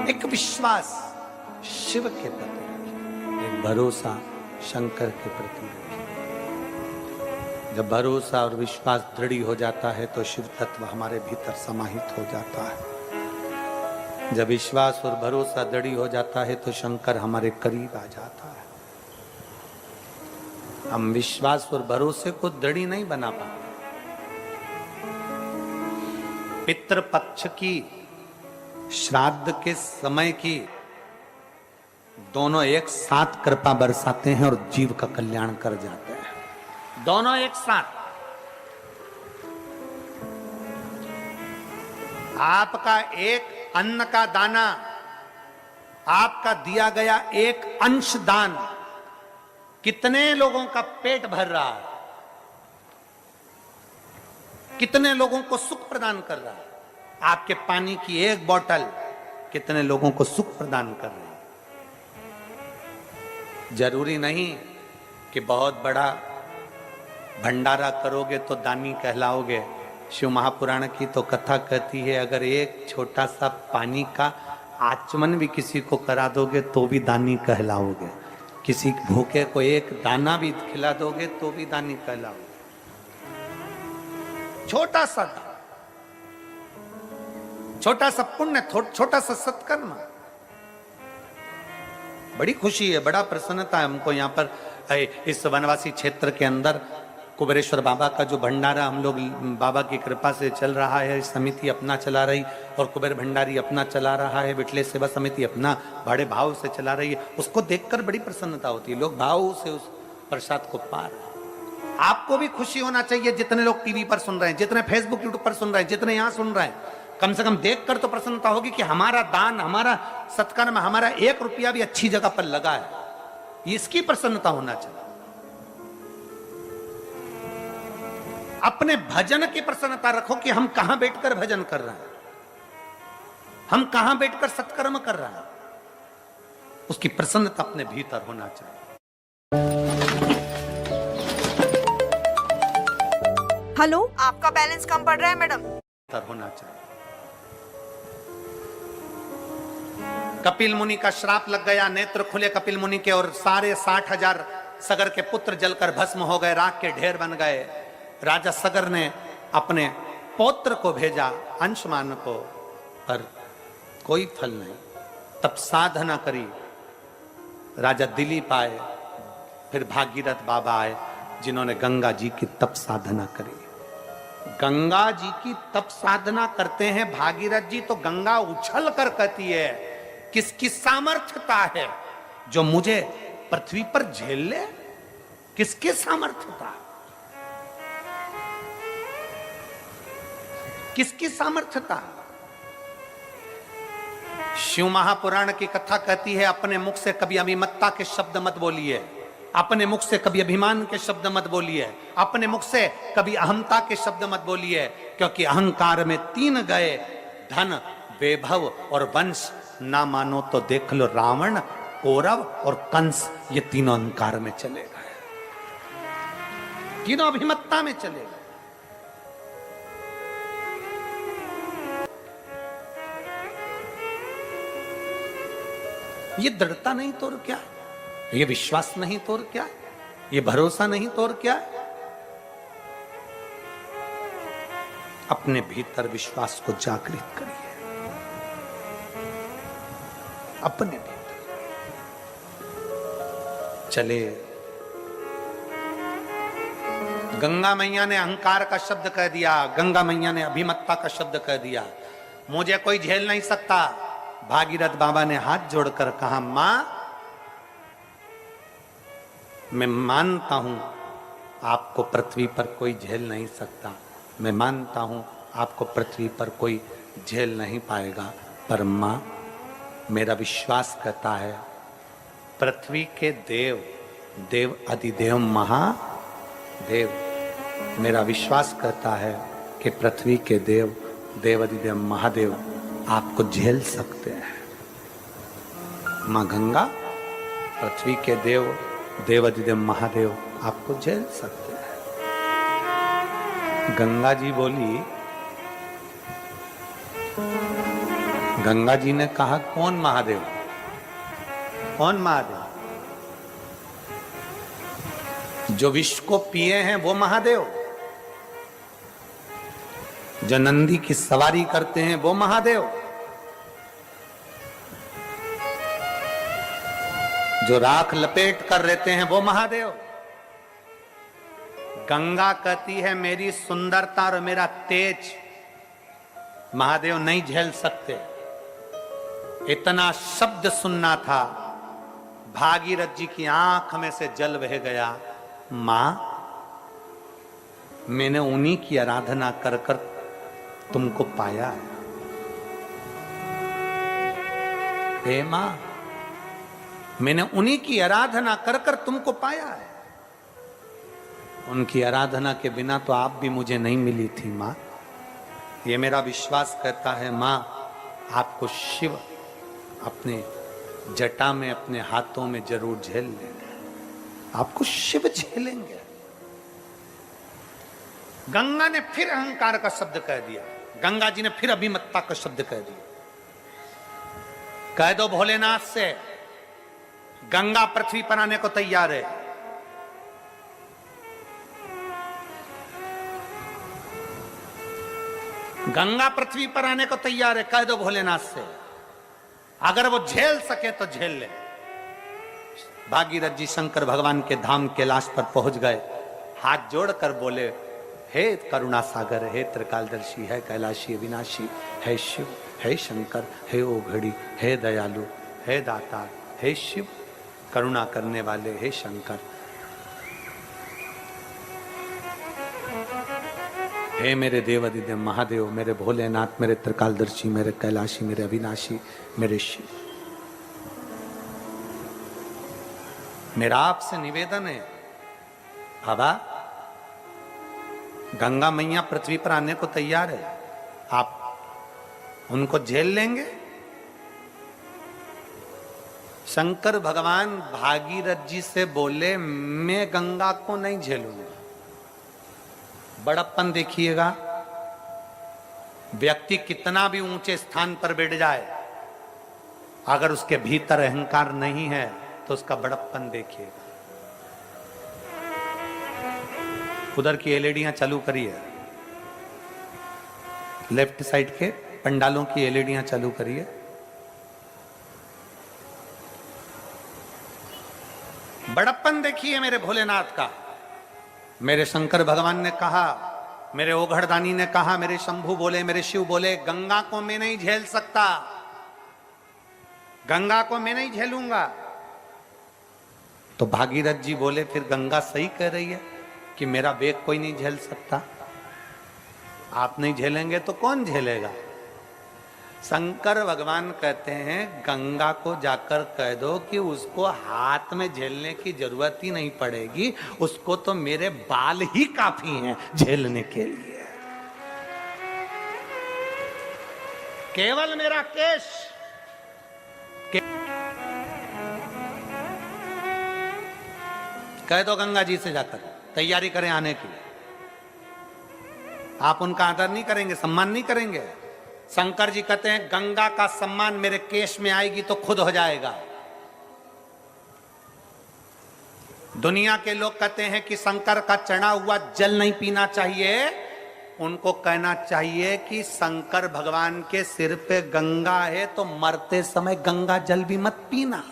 एक विश्वास शिव के प्रति, एक भरोसा शंकर के प्रति। जब भरोसा और विश्वास दृढ़ हो जाता है तो शिव तत्व हमारे भीतर समाहित हो जाता है। जब विश्वास और भरोसा दृढ़ हो जाता है तो शंकर हमारे करीब आ जाता है। हम विश्वास और भरोसे को दृढ़ नहीं बना पाते। पितृपक्ष की, श्राद्ध के समय की, दोनों एक साथ कृपा बरसाते हैं और जीव का कल्याण कर जाते हैं। दोनों एक साथ। आपका एक अन्न का दाना, आपका दिया गया एक अंश दान कितने लोगों का पेट भर रहा है, कितने लोगों को सुख प्रदान कर रहा है। आपके पानी की एक बोतल कितने लोगों को सुख प्रदान कर रही है। जरूरी नहीं कि बहुत बड़ा भंडारा करोगे तो दानी कहलाओगे। शिव महापुराण की तो कथा कहती है, अगर एक छोटा सा पानी का आचमन भी किसी को करा दोगे तो भी दानी कहलाओगे। किसी भूखे को एक दाना भी खिला दोगे तो भी दानी कहलाओगे। छोटा सा दान, छोटा सा पुण्य, छोटा सा सत्कर्म। बड़ी खुशी है, बड़ा प्रसन्नता है हमको। यहाँ पर इस वनवासी क्षेत्र के अंदर कुबेरेश्वर बाबा का जो भंडारा हम लोग बाबा की कृपा से चल रहा है, समिति अपना चला रही और कुबेर भंडारी अपना चला रहा है, विठले सेवा समिति अपना बड़े भाव से चला रही है। उसको देखकर बड़ी प्रसन्नता होती है। लोग भाव से उस प्रसाद को पा रहे हैं। आपको भी खुशी होना चाहिए। जितने लोग टीवी पर सुन रहे हैं, जितने फेसबुक यूट्यूब पर सुन रहे हैं, जितने यहाँ सुन रहे हैं, कम से कम देखकर तो प्रसन्नता होगी कि हमारा दान, हमारा सत्कर्म, हमारा 1 रुपया भी अच्छी जगह पर लगा है। इसकी प्रसन्नता होना चाहिए। अपने भजन की प्रसन्नता रखो कि हम कहां बैठकर भजन कर रहे हैं, हम कहां बैठकर सत्कर्म कर रहे हैं। उसकी प्रसन्नता अपने भीतर होना चाहिए। हेलो, आपका बैलेंस कम पड़ रहा है मैडम। भीतर होना चाहिए। कपिल मुनि का श्राप लग गया, नेत्र खुले कपिल मुनि के और सारे 60,000 सगर के पुत्र जलकर भस्म हो गए, राख के ढेर बन गए। राजा सगर ने अपने पौत्र को भेजा अंशुमान को, पर कोई फल नहीं। तब साधना करी। राजा दिलीप आए, फिर भागीरथ बाबा आए, जिन्होंने गंगा जी की तप साधना करी। गंगा जी की तप साधना करते हैं भागीरथ जी, तो गंगा उछल कर कहती है, किसकी सामर्थ्यता है जो मुझे पृथ्वी पर झेल ले? किसकी सामर्थ्यता? किसकी सामर्थ्यता? शिव महापुराण की कथा कहती है, अपने मुख से कभी अभिमत्ता के शब्द मत बोलिए, अपने मुख से कभी अभिमान के शब्द मत बोलिए, अपने मुख से कभी अहंता के शब्द मत बोलिए, क्योंकि अहंकार में 3 गए, धन, वैभव और वंश। ना मानो तो देख लो, रावण, कौरव और कंस, ये तीनों अहंकार में चले गए, तीनों अभिमत्ता में चले गए। ये दृढ़ता नहीं तो और क्या? ये विश्वास नहीं तो और क्या? ये भरोसा नहीं तो और क्या? अपने भीतर विश्वास को जागृत करिए, अपने भीतर चले। गंगा मैया ने अहंकार का शब्द कह दिया, गंगा मैया ने अभिमत्ता का शब्द कह दिया, मुझे कोई झेल नहीं सकता। भागीरथ बाबा ने हाथ जोड़कर कहा, मां, मैं मानता हूं आपको पृथ्वी पर कोई झेल नहीं सकता, मैं मानता हूं आपको पृथ्वी पर कोई झेल नहीं पाएगा, पर मां, मेरा विश्वास कहता है पृथ्वी के देव, देव अधिदेव महादेव, मेरा विश्वास कहता है कि पृथ्वी के देव, देव अधिदेव महादेव आपको झेल सकते हैं। मां गंगा, पृथ्वी के देव, देव अधिदेव महादेव आपको झेल सकते हैं। गंगा जी बोली, गंगा जी ने कहा, कौन महादेव? कौन महादेव? जो विष को पिए हैं वो महादेव? जो नंदी की सवारी करते हैं वो महादेव? जो राख लपेट कर रहते हैं वो महादेव? गंगा कहती है मेरी सुंदरता और मेरा तेज महादेव नहीं झेल सकते। इतना शब्द सुनना था, भागीरथ जी की आंख में से जल बह गया। मां, मैंने उन्हीं की आराधना कर कर तुमको पाया है। हे मां, मैंने उन्हीं की आराधना कर कर तुमको पाया है। उनकी आराधना के बिना तो आप भी मुझे नहीं मिली थी मां। ये मेरा विश्वास कहता है मां, आपको शिव अपने जटा में, अपने हाथों में जरूर झेल लेंगे। आपको शिव झेलेंगे। गंगा ने फिर अहंकार का शब्द कह दिया। गंगा जी ने फिर अभिमत्ता का शब्द कह दिया। कह दो भोलेनाथ से, गंगा पृथ्वी पर आने को तैयार है। गंगा पृथ्वी पर आने को तैयार है। कह दो भोलेनाथ से, अगर वो झेल सके तो झेल ले। भागीरथ जी शंकर भगवान के धाम कैलाश पर पहुंच गए। हाथ जोड़कर बोले, हे करुणा सागर, हे त्रिकालदर्शी, है कैलाशी अविनाशी, है शिव, है शंकर, हे ओघड़ी, हे दयालु, हे दाता, हे शिव, करुणा करने वाले, हे शंकर, हे मेरे देवादिदेव महादेव, मेरे भोलेनाथ, मेरे त्रिकालदर्शी, मेरे कैलाशी, मेरे अविनाशी, मेरे शिव। मेरा आपसे निवेदन है बाबा, गंगा मैया पृथ्वी पर आने को तैयार है, आप उनको झेल लेंगे? शंकर भगवान भागीरथ जी से बोले, मैं गंगा को नहीं झेलूंगा। बड़प्पन देखिएगा, व्यक्ति कितना भी ऊंचे स्थान पर बैठ जाए, अगर उसके भीतर अहंकार नहीं है तो उसका बड़प्पन देखिएगा। उधर की एलईडियां चालू करिए, लेफ्ट साइड के पंडालों की एलईडियां चालू करिए। बड़प्पन देखिए मेरे भोलेनाथ का। मेरे शंकर भगवान ने कहा, मेरे ओघड़दानी ने कहा, मेरे शंभू बोले, मेरे शिव बोले, गंगा को मैं नहीं झेल सकता, गंगा को मैं नहीं झेलूंगा। तो भागीरथ जी बोले, फिर गंगा सही कह रही है कि मेरा वेग कोई नहीं झेल सकता। आप नहीं झेलेंगे तो कौन झेलेगा? शंकर भगवान कहते हैं, गंगा को जाकर कह दो कि उसको हाथ में झेलने की जरूरत ही नहीं पड़ेगी, उसको तो मेरे बाल ही काफी हैं झेलने के लिए। केवल मेरा केश। कह दो गंगा जी से जाकर तैयारी करें आने की। आप उनका आदर नहीं करेंगे, सम्मान नहीं करेंगे। शंकर जी कहते हैं, गंगा का सम्मान मेरे केश में आएगी तो खुद हो जाएगा। दुनिया के लोग कहते हैं कि शंकर का चढ़ा हुआ जल नहीं पीना चाहिए। उनको कहना चाहिए कि शंकर भगवान के सिर पे गंगा है तो मरते समय गंगा जल भी मत पीना।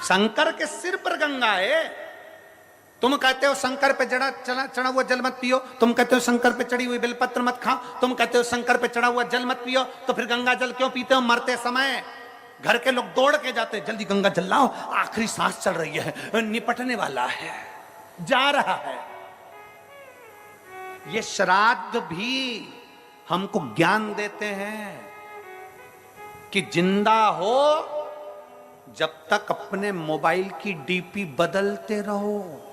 शंकर के सिर पर गंगा है। तुम कहते हो शंकर पे चढ़ा हुआ जल मत पियो, तुम कहते हो शंकर पे चढ़ी हुई बेलपत्र मत खाओ, तुम कहते हो शंकर पे चढ़ा हुआ जल मत पियो, तो फिर गंगा जल क्यों पीते हो? मरते समय घर के लोग दौड़ के जाते, जल्दी गंगा जल लाओ, आखिरी सांस चल रही है, निपटने वाला है, जा रहा है। ये श्राद्ध भी हमको ज्ञान देते हैं कि जिंदा हो जब तक अपने मोबाइल की डीपी बदलते रहो,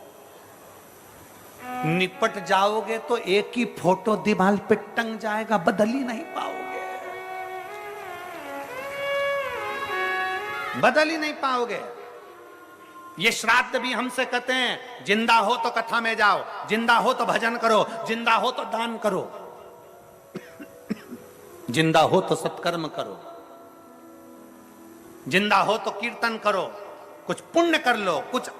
निपट जाओगे तो एक ही फोटो दीवार पे टंग जाएगा, बदल ही नहीं पाओगे, बदल ही नहीं पाओगे। ये श्राद्ध भी हमसे कहते हैं, जिंदा हो तो कथा में जाओ, जिंदा हो तो भजन करो, जिंदा हो तो दान करो, जिंदा हो तो सत्कर्म करो, जिंदा हो तो कीर्तन करो, कुछ पुण्य कर लो, कुछ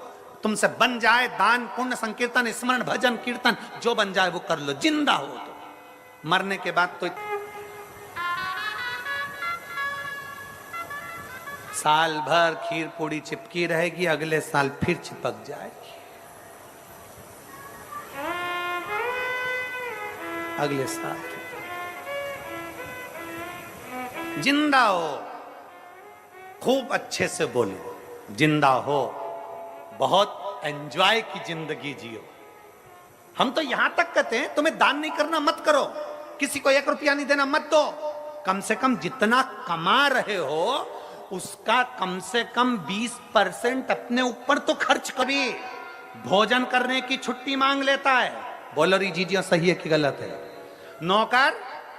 तुमसे बन जाए, दान पुण्य संकीर्तन स्मरण भजन कीर्तन जो बन जाए वो कर लो, जिंदा हो तो। मरने के बाद तो साल भर खीर पूड़ी चिपकी रहेगी, अगले साल फिर चिपक जाएगी, अगले साल। जिंदा हो, खूब अच्छे से बोलो, जिंदा हो, बहुत एंजॉय की जिंदगी जियो। हम तो यहां तक कहते हैं तुम्हें दान नहीं करना मत करो, किसी को 1 रुपया नहीं देना मत दो, कम से कम जितना कमा रहे हो उसका कम से कम 20% अपने ऊपर तो खर्च कभी। भोजन करने की छुट्टी मांग लेता है, बोलो री जी सही है कि गलत है? नौकर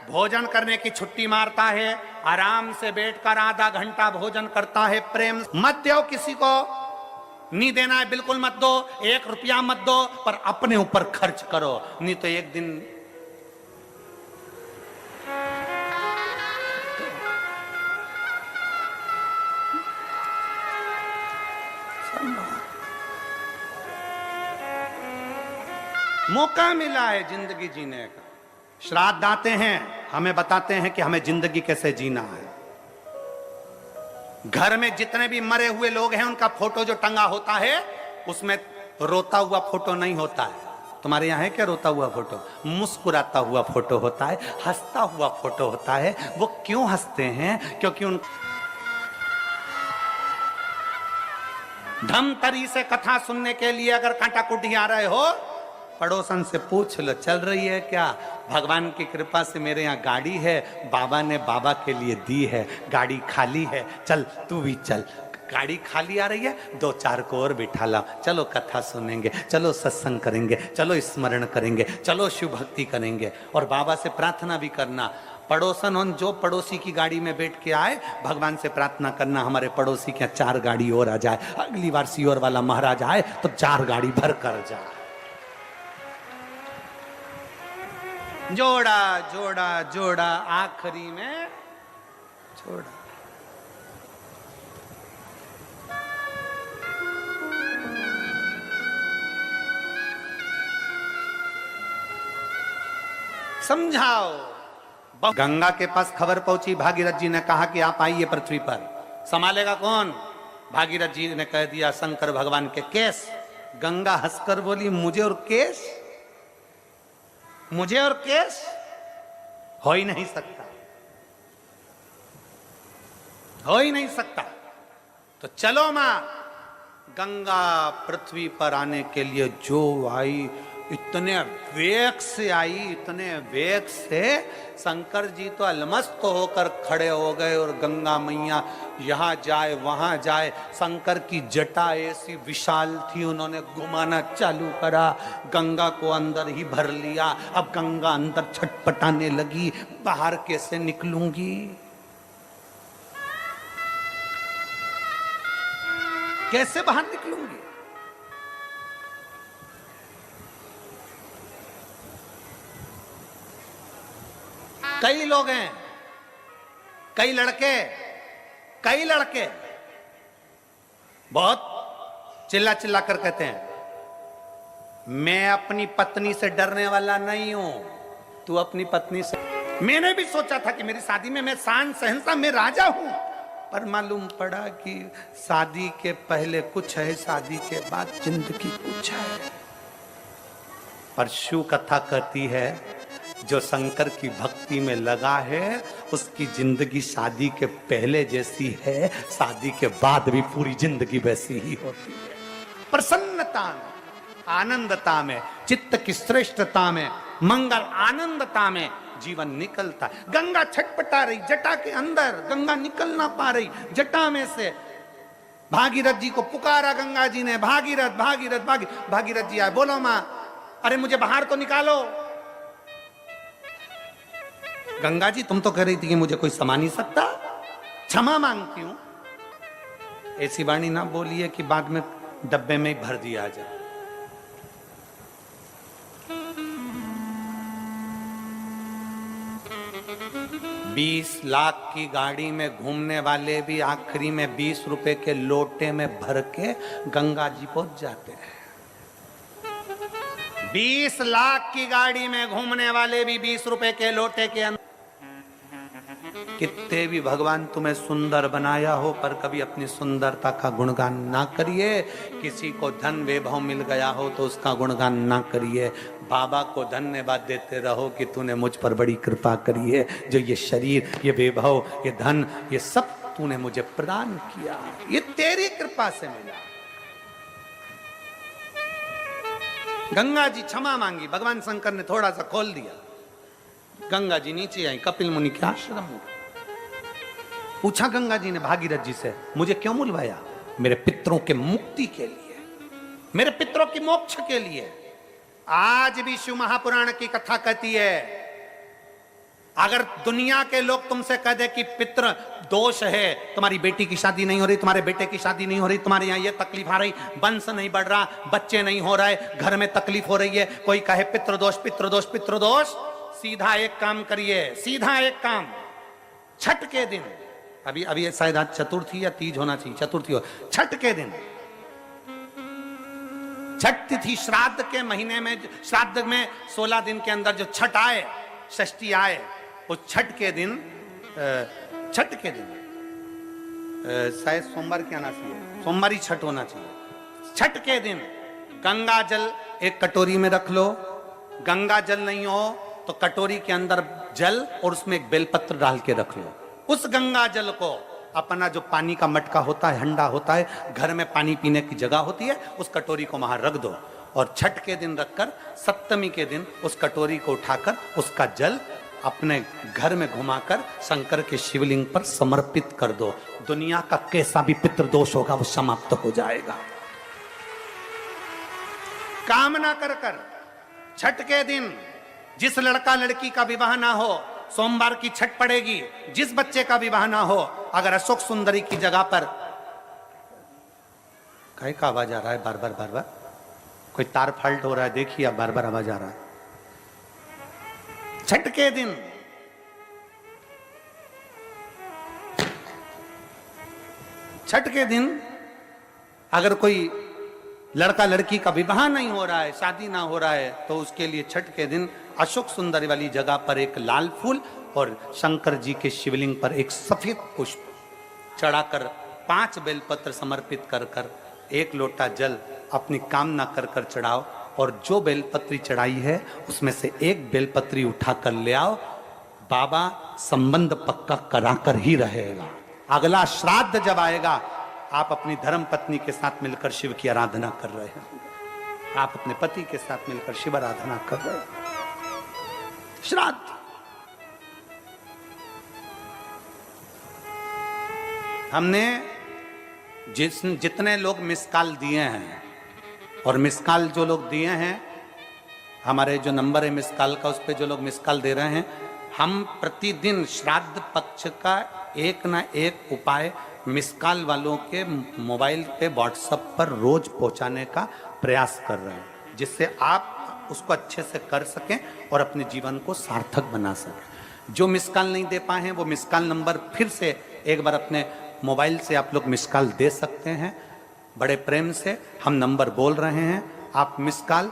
भोजन करने की छुट्टी मारता है, आराम से बैठकर आधा घंटा भोजन करता है, प्रेम मत दो किसी को, नहीं देना है बिल्कुल मत दो, 1 रुपया मत दो, पर अपने ऊपर खर्च करो, नहीं तो एक दिन मौका मिला है जिंदगी जीने का। श्राद्ध आते हैं, हमें बताते हैं कि हमें जिंदगी कैसे जीना है। घर में जितने भी मरे हुए लोग हैं उनका फोटो जो टंगा होता है उसमें रोता हुआ फोटो नहीं होता है। तुम्हारे यहां है क्या रोता हुआ फोटो? मुस्कुराता हुआ फोटो होता है, हंसता हुआ फोटो होता है। वो क्यों हंसते हैं? क्योंकि उन धमतरी से कथा सुनने के लिए अगर कांटा कुटी आ रहे हो, पड़ोसन से पूछ लो चल रही है क्या? भगवान की कृपा से मेरे यहाँ गाड़ी है, बाबा ने बाबा के लिए दी है, गाड़ी खाली है, चल तू भी चल। गाड़ी खाली आ रही है, 2-4 को और बिठा ला, चलो कथा सुनेंगे, चलो सत्संग करेंगे, चलो स्मरण करेंगे, चलो शिव भक्ति करेंगे। और बाबा से प्रार्थना भी करना, पड़ोसन उन जो पड़ोसी की गाड़ी में बैठ के आए, भगवान से प्रार्थना करना हमारे पड़ोसी के 4 गाड़ी और आ जाए, अगली बार सीहोर वाला महाराज आए तो 4 गाड़ी भर कर जाए। जोड़ा जोड़ा जोड़ा आखिरी में छोड़ा। समझाओ। गंगा के पास खबर पहुंची, भागीरथ जी ने कहा कि आप आइए पृथ्वी पर। संभालेगा कौन? भागीरथ जी ने कह दिया शंकर भगवान के केस। गंगा हंसकर बोली मुझे और केस? मुझे और केस हो ही नहीं सकता, हो ही नहीं सकता। तो चलो मां। गंगा पृथ्वी पर आने के लिए जो आई, इतने वेग से आई, इतने वेग से शंकर जी तो अलमस्त होकर खड़े हो गए। और गंगा मैया यहाँ जाए वहां जाए, शंकर की जटा ऐसी विशाल थी, उन्होंने घुमाना चालू करा, गंगा को अंदर ही भर लिया। अब गंगा अंदर छटपटाने लगी, बाहर कैसे निकलूंगी, कैसे बाहर निकलूंगी? कई लोग हैं, कई लड़के बहुत चिल्ला चिल्ला कर कहते हैं मैं अपनी पत्नी से डरने वाला नहीं हूं, तू अपनी पत्नी से। मैंने भी सोचा था कि मेरी शादी में मैं शान शहंशाह में राजा हूं, पर मालूम पड़ा कि शादी के पहले कुछ है, शादी के बाद जिंदगी कुछ है। पर शिव कथा कहती है जो शंकर की भक्ति में लगा है उसकी जिंदगी शादी के पहले जैसी है, शादी के बाद भी पूरी जिंदगी वैसी ही होती है। प्रसन्नता में, आनंदता में, चित्त की श्रेष्ठता में, मंगल आनंदता में जीवन निकलता है। गंगा छटपटा रही जटा के अंदर, गंगा निकल ना पा रही जटा में से। भागीरथ जी को पुकारा गंगा जी ने, भागीरथ भागीरथ भागीरथ जी आए, बोलो मां अरे मुझे बाहर तो निकालो। गंगा जी तुम तो कह रही थी कि मुझे कोई समा नहीं सकता, क्षमा मांगती हूं। ऐसी वाणी ना बोलिए कि बाद में डब्बे में ही भर दिया जाए। बीस लाख की गाड़ी में घूमने वाले भी आखिरी में 20 रुपए के लोटे में भर के गंगा जी पहुंच जाते हैं। 20 लाख की गाड़ी में घूमने वाले भी 20 रुपए के लोटे के अंदर। कितने भी भगवान तुम्हें सुंदर बनाया हो, पर कभी अपनी सुंदरता का गुणगान ना करिए। किसी को धन वैभव मिल गया हो तो उसका गुणगान ना करिए। बाबा को धन्यवाद देते रहो कि तूने मुझ पर बड़ी कृपा करी है, जो ये शरीर, ये वैभव, ये धन, ये सब तूने मुझे प्रदान किया, ये तेरी कृपा से मिला। गंगा जी क्षमा मांगी, भगवान शंकर ने थोड़ा सा खोल दिया। गंगा जी नीचे आई, कपिल मुनि के आश्रम में। पूछा गंगा जी ने भागीरथ जी से, मुझे क्यों बुलवाया? मेरे पितरों के मुक्ति के लिए, मेरे पितरों की मोक्ष के लिए। आज भी शिव महापुराण की कथा कहती है, अगर दुनिया के लोग तुमसे कह दे कि पितृ दोष है, तुम्हारी बेटी की शादी नहीं हो रही, तुम्हारे बेटे की शादी नहीं हो रही, तुम्हारे यहाँ ये तकलीफ आ रही, वंश नहीं बढ़ रहा, बच्चे नहीं हो रहे, घर में तकलीफ हो रही है, कोई कहे पितृदोष पितृदोष पितृदोष, सीधा एक काम करिए, सीधा एक काम, छठ के दिन, अभी शायद आज चतुर्थी या तीज होना चाहिए, चतुर्थी हो, छठ के दिन, छठ तिथि श्राद्ध के महीने में, श्राद्ध में 16 दिन के अंदर जो छठ आए, षष्ठी आए, उस छठ के दिन, शायद सोमवार क्या आना चाहिए, सोमवार ही छठ होना चाहिए। छठ के दिन गंगा जल एक कटोरी में रख लो, गंगा जल नहीं हो तो कटोरी के अंदर जल और उसमें एक बेलपत्र डाल के रख लो। उस गंगा जल को अपना जो पानी का मटका होता है, हंडा होता है, घर में पानी पीने की जगह होती है, उस कटोरी को वहां रख दो और छठ के दिन रखकर सप्तमी के दिन उस कटोरी को उठाकर उसका जल अपने घर में घुमाकर शंकर के शिवलिंग पर समर्पित कर दो। दुनिया का कैसा भी पितृदोष होगा वो समाप्त हो जाएगा। कामना कर कर छठ के दिन जिस लड़का लड़की का विवाह ना हो, सोमवार की छठ पड़ेगी, जिस बच्चे का विवाह ना हो, अगर अशोक सुंदरी की जगह पर, कहीं का आवाज आ रहा है बार बार, कोई तार फाल्ट हो रहा है, देखिए बार बार आवाज आ रहा है। छठ के दिन अगर कोई लड़का लड़की का विवाह नहीं हो रहा है, शादी ना हो रहा है, तो उसके लिए छठ के दिन अशोक सुंदरी वाली जगह पर एक लाल फूल और शंकर जी के शिवलिंग पर एक सफेद पुष्प चढ़ाकर 5 बेलपत्र समर्पित कर कर 1 लोटा जल अपनी कामना कर कर चढ़ाओ और जो बेलपत्री चढ़ाई है उसमें से 1 बेलपत्री उठा कर ले आओ। बाबा संबंध पक्का कराकर ही रहेगा। अगला श्राद्ध जब आएगा, आप अपनी धर्म पत्नी के साथ मिलकर शिव की आराधना कर रहे हैं, आप अपने पति के साथ मिलकर शिव आराधना कर रहे हैं। श्राद्ध हमने जितने लोग मिस कॉल दिए हैं, और मिस कॉल जो लोग दिए हैं, हमारे जो नंबर है मिस कॉल का, उस पर जो लोग मिस कॉल दे रहे हैं, हम प्रतिदिन श्राद्ध पक्ष का एक ना एक उपाय मिस कॉल वालों के मोबाइल पे व्हाट्सएप पर रोज पहुंचाने का प्रयास कर रहे हैं, जिससे आप उसको अच्छे से कर सकें और अपने जीवन को सार्थक बना सकें। जो मिस कॉल नहीं दे पाए हैं वो मिस कॉल नंबर फिर से एक बार अपने मोबाइल से आप लोग मिस कॉल दे सकते हैं। बड़े प्रेम से हम नंबर बोल रहे हैं, आप मिस कॉल,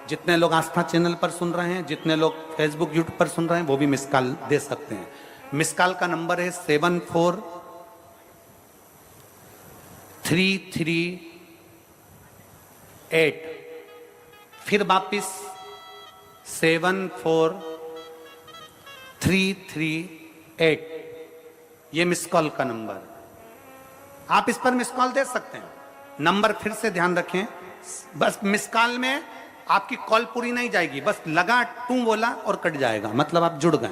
जितने लोग आस्था चैनल पर सुन रहे हैं, जितने लोग फेसबुक यूट्यूब पर सुन रहे हैं, वो भी मिस कॉल दे सकते हैं। मिस कॉल का नंबर है 74338, फिर वापिस 74338, ये मिस कॉल का नंबर, आप इस पर मिस कॉल दे सकते हैं। नंबर फिर से ध्यान रखें, बस मिस कॉल में आपकी कॉल पूरी नहीं जाएगी, बस लगा टू बोला और कट जाएगा, मतलब आप जुड़ गए।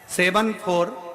74338